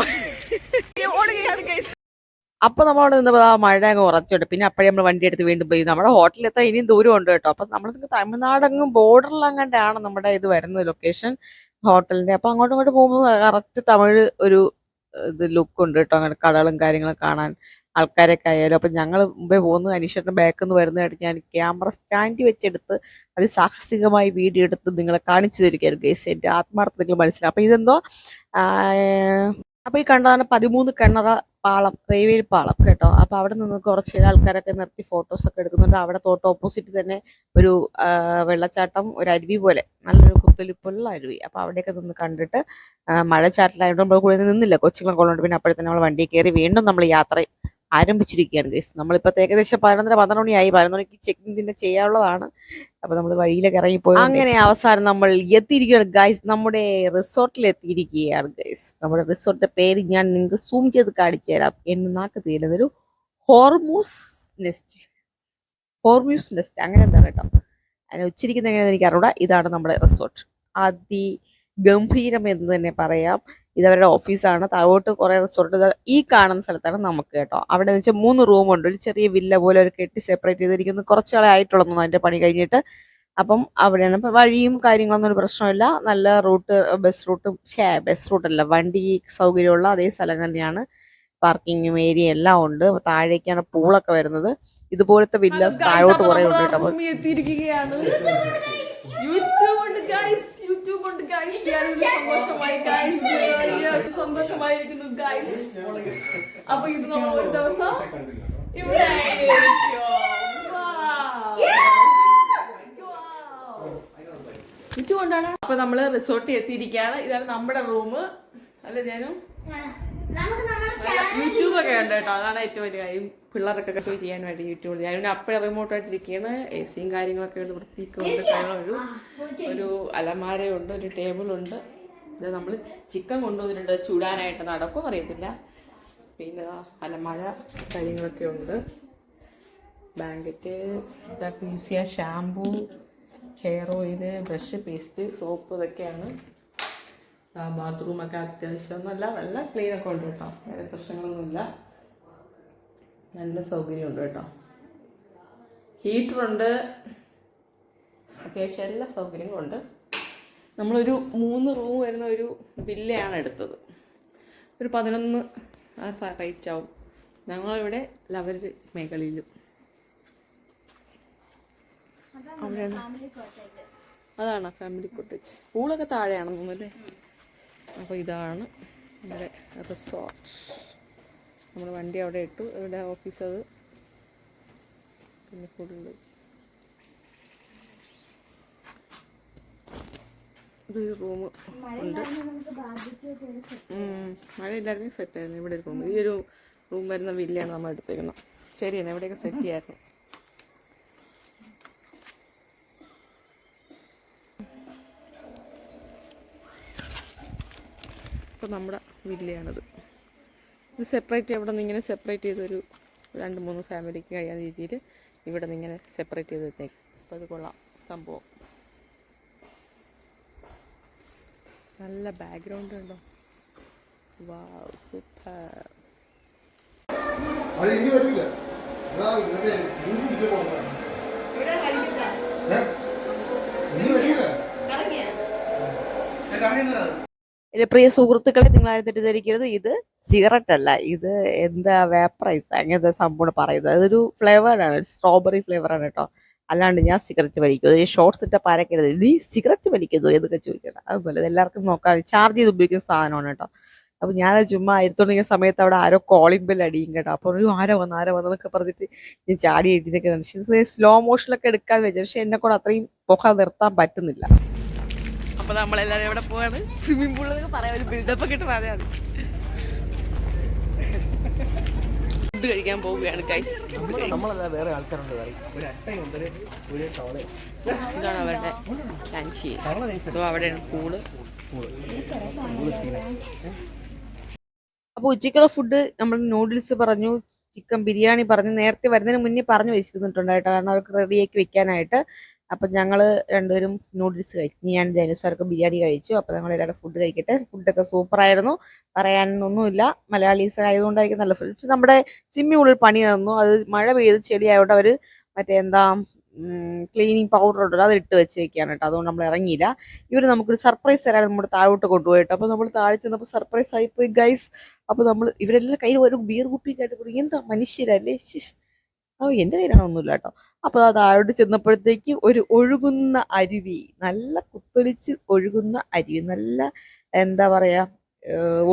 S1: ഓടുകയാണ് ഗൈസ്. അപ്പൊ നമ്മളവിടെ നിന്നപ്പോൾ ആ മഴ അങ്ങ് ഉറച്ചോട്ടെ. പിന്നെ അപ്പോഴേ നമ്മൾ വണ്ടി എടുത്ത് വീണ്ടും പോയി. നമ്മുടെ ഹോട്ടലിലെത്താൻ ഇനിയും ദൂരം ഉണ്ട് കേട്ടോ. അപ്പൊ നമ്മൾ തമിഴ്നാടങ്ങും ബോർഡറിലങ്ങാണ്ടാണ് നമ്മുടെ ഇത് വരുന്നത്, ലൊക്കേഷൻ ഹോട്ടലിന്റെ. അപ്പൊ അങ്ങോട്ടും ഇങ്ങോട്ട് പോകുമ്പോൾ കറക്റ്റ് തമിഴ് ഒരു ഇത് ലുക്ക് ഉണ്ട് കേട്ടോ. അങ്ങനെ കടകളും കാര്യങ്ങളും കാണാൻ, ആൾക്കാരൊക്കെ ആയാലും. അപ്പൊ ഞങ്ങൾ മുമ്പേ പോകുന്നത് അനീഷേട്ടൻ്റെ ബാക്കിൽ നിന്ന് വരുന്നതായിട്ട് ഞാൻ ക്യാമറ സ്റ്റാൻഡ് വെച്ചെടുത്ത് അതിസാഹസികമായി വീഡിയോ എടുത്ത് നിങ്ങളെ കാണിച്ചു തരികയായിരുന്നു ഗൈസ്. എന്റെ ആത്മാർത്ഥത നിങ്ങൾ മനസ്സിലാവും. അപ്പൊ ഇതെന്തോ അപ്പൊ ഈ കണ്ടതാണ് 13 കിണറ പാളം, റെയിൽവേ പാളം കേട്ടോ. അപ്പൊ അവിടെ നിന്ന് കുറച്ച് ആൾക്കാരൊക്കെ നിർത്തി ഫോട്ടോസ് ഒക്കെ എടുക്കുന്നുണ്ട്. അവിടെ തൊട്ട് ഓപ്പോസിറ്റ് തന്നെ ഒരു വെള്ളച്ചാട്ടം, ഒരു അരുവി പോലെ, നല്ലൊരു കുത്തലിപ്പുള്ള അരുവി. അപ്പൊ അവിടെയൊക്കെ നിന്ന് കണ്ടിട്ട് മഴ ചാറ്റലായതുകൊണ്ട് നമ്മൾ കൂടെ നിന്നില്ല, കൊച്ചുങ്ങളെ കൊള്ളുണ്ട്. പിന്നെ അപ്പോഴത്തന്നെ നമ്മൾ വണ്ടിയിൽ കയറി വീണ്ടും നമ്മൾ യാത്ര ആരംഭിച്ചിരിക്കുകയാണ് ഗൈസ്. നമ്മളിപ്പോൾ ഏകദേശം 11 മണിയായി. 11 മണിക്ക് ചെക്കിംഗ് തന്നെ ചെയ്യാനുള്ളതാണ്. അപ്പോൾ നമ്മൾ വഴിയിലൊക്കെ ഇറങ്ങിപ്പോയി. അങ്ങനെ അവസാനം നമ്മൾ എത്തിയിരിക്കുകയാണ് ഗൈസ്, നമ്മുടെ റിസോർട്ടിൽ എത്തിയിരിക്കുകയാണ് ഗൈസ്. നമ്മുടെ റിസോർട്ടിന്റെ പേര് ഞാൻ നിങ്ങൾക്ക് സൂം ചെയ്ത് കാണിച്ചു തരാം. എന്നെ നാക്ക് തീരുന്നൊരു ഹോർമൂസ് നെസ്റ്റ്, ഹോർമ്യൂസ് നെസ്റ്റ് അങ്ങനെ എന്താണ് കേട്ടോ. അതിനെ ഉച്ചരിക്കുന്നത് എങ്ങനെയാണെന്ന് എനിക്ക് അറിഞ്ഞൂടാ. ഇതാണ് നമ്മുടെ റിസോർട്ട്, അതിഗംഭീരം എന്ന് തന്നെ പറയാം. ഇതവരുടെ ഓഫീസാണ്. താഴോട്ട് കുറേ റിസോർട്ട് ഈ കാണുന്ന സ്ഥലത്താണ് നമുക്ക് കേട്ടോ. അവിടെ എന്ന് വെച്ചാൽ 3 റൂമുണ്ട്. ഒരു ചെറിയ വില്ല പോലെ ഒരു കെട്ടി സെപ്പറേറ്റ് ചെയ്തിരിക്കുന്നു. കുറച്ചാളെ ആയിട്ടുള്ളൂ അതിൻ്റെ പണി കഴിഞ്ഞിട്ട്. അപ്പം അവിടെയാണ് ഇപ്പം വഴിയും കാര്യങ്ങളൊന്നും ഒരു പ്രശ്നമില്ല. നല്ല റൂട്ട്, ബസ് റൂട്ടല്ല, വണ്ടി സൗകര്യമുള്ള അതേ സ്ഥലം തന്നെയാണ്. പാർക്കിങ്ങും ഏരിയ എല്ലാം ഉണ്ട്. താഴേക്കാണ് പൂളൊക്കെ വരുന്നത്. ഇതുപോലത്തെ വില്ലാസ് താഴോട്ട് കുറെ ഉണ്ട് കേട്ടോ. എത്തിയിരിക്കുകയാണ്. സന്തോഷമായിരിക്കുന്നു ഗൈസ്. അപ്പൊ ഇത് നമ്മൾ ഒരു ദിവസം ഇവിടെ കൊണ്ടാണ്. അപ്പൊ നമ്മള് റിസോർട്ടിൽ എത്തിയിരിക്കുകയാണ്. ഇതാണ് നമ്മുടെ റൂം. അല്ലെ ഞാനും യൂട്യൂബൊക്കെ ഉണ്ട് കേട്ടോ. അതാണ് ഏറ്റവും വലിയ കാര്യം. പിള്ളേർക്കൊക്കെ പോയി ചെയ്യാൻ വേണ്ടി യൂട്യൂബ് ഞാനിവിടെ അപ്പോഴും റിമോട്ടായിട്ടിരിക്കുകയാണ്. എ സിയും കാര്യങ്ങളൊക്കെ ഉണ്ട്, വൃത്തിക്കുണ്ട്. ഒരു അലമാരയുണ്ട്, ഒരു ടേബിളുണ്ട്. ഇത് നമ്മൾ ചിക്കൻ കൊണ്ടുവന്നിട്ടുണ്ട് ചൂടാനായിട്ട്. നടക്കും അറിയത്തില്ല. പിന്നെ അലമാര കാര്യങ്ങളൊക്കെ ഉണ്ട്. ബ്ലാങ്കറ്റ്, ഇതൊക്കെ യൂസ് ചെയ്യാൻ shampoo, hair oil, brush, paste, soap ഇതൊക്കെയാണ്. ബാത്റൂമൊക്കെ അത്യാവശ്യം നല്ല ക്ലീനൊക്കെ ഉണ്ട് കേട്ടോ. വേറെ പ്രശ്നങ്ങളൊന്നുമില്ല. നല്ല സൗകര്യമുണ്ട് കേട്ടോ. ഹീറ്ററുണ്ട്, അത്യാവശ്യം എല്ലാ സൗകര്യങ്ങളുണ്ട്. നമ്മളൊരു 3 റൂം വരുന്ന ഒരു വില്ലയാണ് എടുത്തത്. ഒരു 11 റേറ്റ് ആവും. ഞങ്ങളിവിടെ ലവർ മേഖലയിലും അതാണ് ഫാമിലി കോട്ടേജ്. പൂളൊക്കെ താഴെയാണെന്ന് തോന്നുന്നല്ലേ. അപ്പോൾ ഇതാണ് നമ്മുടെ റിസോർട്ട്. നമ്മൾ വണ്ടി അവിടെ ഇട്ടു. ഇവിടെ ഓഫീസ് അത്. പിന്നെ ഫുള്ള് ഇത് റൂം ഉണ്ട്. മഴയില്ലായിരുന്നെങ്കിൽ സെറ്റായിരുന്നു. ഇവിടെ ഒരു റൂം, ഈ ഒരു റൂം വരുന്ന വില്ലയാണ് നമ്മൾ എടുത്തേക്കുന്നത്. ശരിയാണ്, എവിടെയൊക്കെ സെറ്റ് ചെയ്യായിരുന്നു. ഇപ്പോൾ നമ്മുടെ വില്ലയാണിത്. ഇത് സെപ്പറേറ്റ് ഇവിടെ നിന്ന് ഇങ്ങനെ സെപ്പറേറ്റ് ചെയ്തൊരു 2-3 ഫാമിലിക്ക് കഴിയാത്ത രീതിയിൽ ഇവിടെ നിന്ന് ഇങ്ങനെ സെപ്പറേറ്റ് ചെയ്ത് വെച്ചേക്കും. അപ്പോൾ അത് കൊള്ളാം സംഭവം. നല്ല ബാക്ക്ഗ്രൗണ്ട് ഉണ്ടോ? വാവ്, സൂപ്പർ. എൻ്റെ പ്രിയ സുഹൃത്തുക്കളെ, നിങ്ങളാരും തെറ്റിദ്ധരിക്കരുത്. ഇത് സിഗരറ്റ് അല്ല, ഇത് എന്താ വേപ്പറൈസ് അങ്ങനത്തെ സംഭവം പറയുന്നത്. അതൊരു ഫ്ലേവറാണ്, ഒരു സ്ട്രോബെറി ഫ്ലേവറാണ് കേട്ടോ. അല്ലാണ്ട് ഞാൻ സിഗരറ്റ് വലിക്കും. ഒരു ഷോർട്ട്സ് ഇട്ട പാരക്കരുത്, നീ സിഗരറ്റ് വലിക്കുന്നു എന്നൊക്കെ ചോദിക്കണം. അതുപോലെ എല്ലാവർക്കും നോക്കാം, ചാർജ് ചെയ്ത് ഉപയോഗിക്കുന്ന സാധനമാണ് കേട്ടോ. അപ്പോൾ ഞാൻ ചുമ്മാ ഇരുത്തോണ്ടിരിക്കുന്ന സമയത്ത് അവിടെ ആരോ കോളിംഗ് ബെൽ അടിയും കേട്ടോ. അപ്പോൾ ഒരു ആരോ വന്നതൊക്കെ പറഞ്ഞിട്ട് ഞാൻ ചാടി എഴുതിയൊക്കെ സ്ലോ മോഷനിലൊക്കെ എടുക്കാൻ വെച്ചു. പക്ഷെ എന്നെ കൂടെ അത്രയും പുക നിർത്താൻ പറ്റുന്നില്ല. അപ്പോൾ നമ്മളെല്ലാവരും എവിടെ പോവാണ്? സ്വിമ്മിംഗ് പൂളിലൊക്കെ പറയാൻ ഒരു ബിൽഡപ്പ് ഒക്കെ ഇട്ട് പറയാറ്. ഫുഡ് കഴിക്കാൻ പോവുകയാണ് ഗൈസ്.
S3: വേറെ ആൾക്കാരുണ്ട്.
S1: ഇതാണ് അവരുടെ ലഞ്ച്. അപ്പോൾ അവിടെയാണ് പൂള്. അപ്പോൾ ഉച്ചയ്ക്കുള്ള ഫുഡ് നമ്മൾ നൂഡിൽസ് പറഞ്ഞു, ചിക്കൻ ബിരിയാണി പറഞ്ഞു. നേരത്തെ വരുന്നതിന് മുന്നേ പറഞ്ഞു വെച്ചിരുന്നിട്ടുണ്ടായിട്ട്, കാരണം അവർക്ക് റെഡിയാക്കി വെക്കാനായിട്ട്. അപ്പം ഞങ്ങൾ രണ്ടുപേരും നൂഡിൽസ് കഴിച്ചു. ഞാൻ ജനുസാർക്ക് ബിരിയാണി കഴിച്ചു. അപ്പോൾ ഞങ്ങൾ എല്ലാവരും ഫുഡ് കഴിക്കട്ടെ. ഫുഡൊക്കെ സൂപ്പറായിരുന്നു, പറയാനൊന്നുമില്ല. മലയാളീസ് ആയതുകൊണ്ടായിരിക്കും നല്ല ഫുഡ്. പക്ഷെ നമ്മുടെ സ്വിമ്മിംഗ് പൂളിൽ പണി തന്നു. അത് മഴ പെയ്ത് ചെളിയായതുകൊണ്ട് അവർ മറ്റേ ക്ലീനിങ് പൗഡർ ഉണ്ടല്ലോ, അത് ഇട്ട് വെച്ചേക്കാണ് കേട്ടോ. അതുകൊണ്ട് നമ്മൾ ഇറങ്ങിയില്ല. ഇവർ നമുക്കൊരു സർപ്രൈസ് തരാൻ നമ്മുടെ താഴോട്ട് കൊണ്ടുപോയിട്ട്. അപ്പോൾ നമ്മൾ താഴെ ചെന്നപ്പോൾ സർപ്രൈസ് ആയിപ്പോയി ഗൈസ്. അപ്പോൾ ഇവരെല്ലാം കയ്യിൽ ഒരു ബിയർ കുപ്പിയൊക്കെ ആയിട്ട് കൊടുക്കും. എന്താ മനുഷ്യരല്ലേ. എൻ്റെ കയ്യിലാണ് ഒന്നുമില്ല കേട്ടോ. അപ്പോൾ അത് താഴോട്ട് ചെന്നപ്പോഴത്തേക്ക് ഒരു ഒഴുകുന്ന അരുവി, നല്ല കുത്തൊലിച്ച് ഒഴുകുന്ന അരുവി, നല്ല എന്താ പറയുക,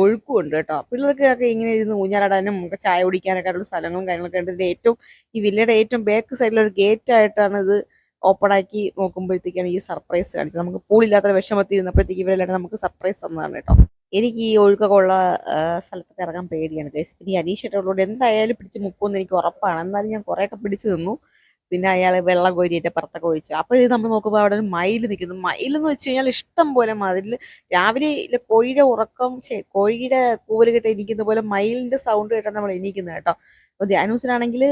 S1: ഒഴുക്കുമുണ്ട് കേട്ടോ. പിള്ളേർക്കൊക്കെ ഇങ്ങനെ ഇരുന്ന് ഊഞ്ഞാലാടാനും ഒക്കെ ചായ കുടിക്കാനൊക്കെ ആയിട്ടുള്ള സ്ഥലങ്ങളും കാര്യങ്ങളൊക്കെ ഉണ്ട്. ഈ വില്ലയുടെ ഏറ്റവും ബാക്ക് സൈഡിലൊരു ഗേറ്റ് ആയിട്ടാണ് ഇത് ഓപ്പണാക്കി നോക്കുമ്പോഴത്തേക്കാണ് ഈ സർപ്രൈസ് കാണിച്ചത്. നമുക്ക് പൂളില്ലാത്ത വിഷമത്തിൽ ഇരുന്നപ്പോഴത്തേക്ക് ഇവരെല്ലാം നമുക്ക് സർപ്രൈസ് തന്നതാണ് കേട്ടോ. എനിക്ക് ഈ ഒഴുക്കൊക്കെ ഉള്ള സ്ഥലത്തൊക്കെ ഇറങ്ങാൻ പേടിയാണ് ഗൈസ്. പിന്നെ ഈ അനീഷേട്ടുള്ളതുകൊണ്ട് എന്തായാലും പിടിച്ച് മുക്കുമെന്ന് എനിക്ക് ഉറപ്പാണ്. എന്നാലും ഞാൻ കുറേയൊക്കെ പിടിച്ച് നിന്നു. പിന്നെ അയാൾ വെള്ളം കോരിയിട്ട് പുറത്തൊക്കെ ഒഴിച്ചു. അപ്പോഴേ നമ്മൾ നോക്കുമ്പോൾ അവിടെ ഒരു മയിൽ നിൽക്കുന്നു. മയിലെന്ന് വെച്ച് കഴിഞ്ഞാൽ ഇഷ്ടം പോലെ മതിൽ രാവിലെ ഇല്ല കോഴിയുടെ ഉറക്കം കോഴിയുടെ കൂവൽ കേട്ട് എണീക്കുന്ന പോലെ മയിലിന്റെ സൗണ്ട് കേട്ടാണ് നമ്മൾ എണീക്കുന്നത് കേട്ടോ. അപ്പോൾ ധ്യാനൂസിനാണെങ്കിൽ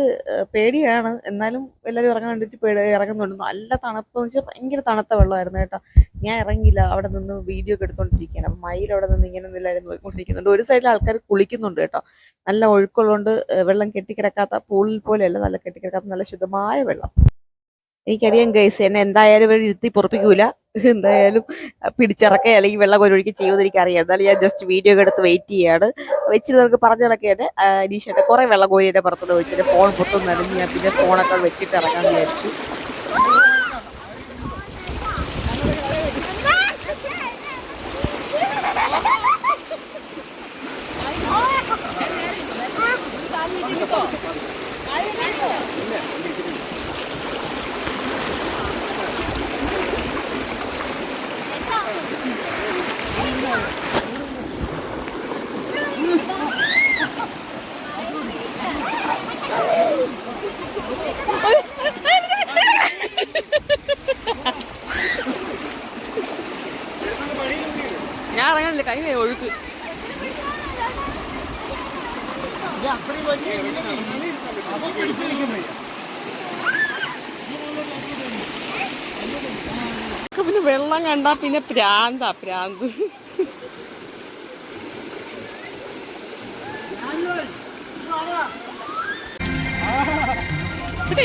S1: പേടിയാണ്. എന്നാലും എല്ലാവരും ഇറങ്ങാൻ വേണ്ടിയിട്ട് ഇറങ്ങുന്നുണ്ട്. നല്ല തണുപ്പ് എന്ന് വെച്ചാൽ ഭയങ്കര തണുത്ത വെള്ളമായിരുന്നു കേട്ടോ. ഞാൻ ഇറങ്ങിയില്ല, അവിടെ നിന്ന് വീഡിയോ ഒക്കെ എടുത്തോണ്ടിരിക്കുകയാണ്. അപ്പം മയിൽ അവിടെ നിന്ന് ഇങ്ങനെ എല്ലാവരും നോക്കിക്കൊണ്ടിരിക്കുന്നുണ്ട്. ഒരു സൈഡിൽ ആൾക്കാർ കുളിക്കുന്നുണ്ട് കേട്ടോ. നല്ല ഒഴുക്കുള്ളതുകൊണ്ട് വെള്ളം കെട്ടിക്കിടക്കാത്ത പൂളിൽ പോലെയല്ല, നല്ല കെട്ടിക്കിടക്കാത്ത നല്ല ശുദ്ധമായ വെള്ളം. എനിക്കറിയാം ഗൈസ്, എന്നെ എന്തായാലും ഇവർ ഇരുത്തി പൊറപ്പിക്കൂല. എന്തായാലും പിടിച്ചിറക്കുക അല്ലെങ്കിൽ വെള്ളം കോരൊഴുക്കി ചെയ്യുമെന്ന് എനിക്കറിയാം. എന്നാലും ഞാൻ ജസ്റ്റ് വീഡിയോ ഒക്കെ എടുത്ത് വെയിറ്റ് ചെയ്യാണ്. വെച്ചിട്ട് നമുക്ക് പറഞ്ഞു നടക്കിയിട്ട് അനീഷേട്ട കുറേ വെള്ളം കോരിയുടെ പുറത്തോട്ട് വെച്ചിട്ട് ഫോൺ പൊട്ടും നനഞ്ഞ് ഞാൻ പിന്നെ ഫോണൊക്കെ വെച്ചിട്ട് ഇറങ്ങാൻ വിചാരിച്ചു. ഞാൻ ഇറങ്ങാനില്ല, കൈ ഒഴുക്ക്. പിന്നെ വെള്ളം കണ്ടാ പിന്നെ പ്രാന്ത്.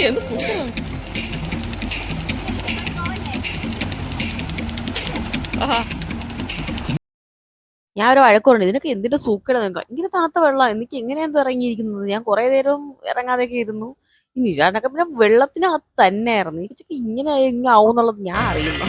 S1: എന്ത് സൂപ്പറാണ്. ഞാൻ ഒരു വഴക്കുണ്ട്, ഇതിനൊക്കെ എന്തിന്റെ സൂക്കേടാ നിങ്ങൾക്ക്, ഇങ്ങനെ തണുത്ത വെള്ളം എനിക്ക് എങ്ങനെയാണ് ഇറങ്ങിയിരിക്കുന്നത്. ഞാൻ കുറെ നേരം ഇറങ്ങാതെയൊക്കെ ഇരുന്നു. ഈ നിജാനൊക്കെ പിന്നെ വെള്ളത്തിനകത്ത് തന്നെ ആയിരുന്നു. എനിക്ക് ഇങ്ങനെ ആവും എന്നുള്ളത് ഞാൻ അറിയുന്നു.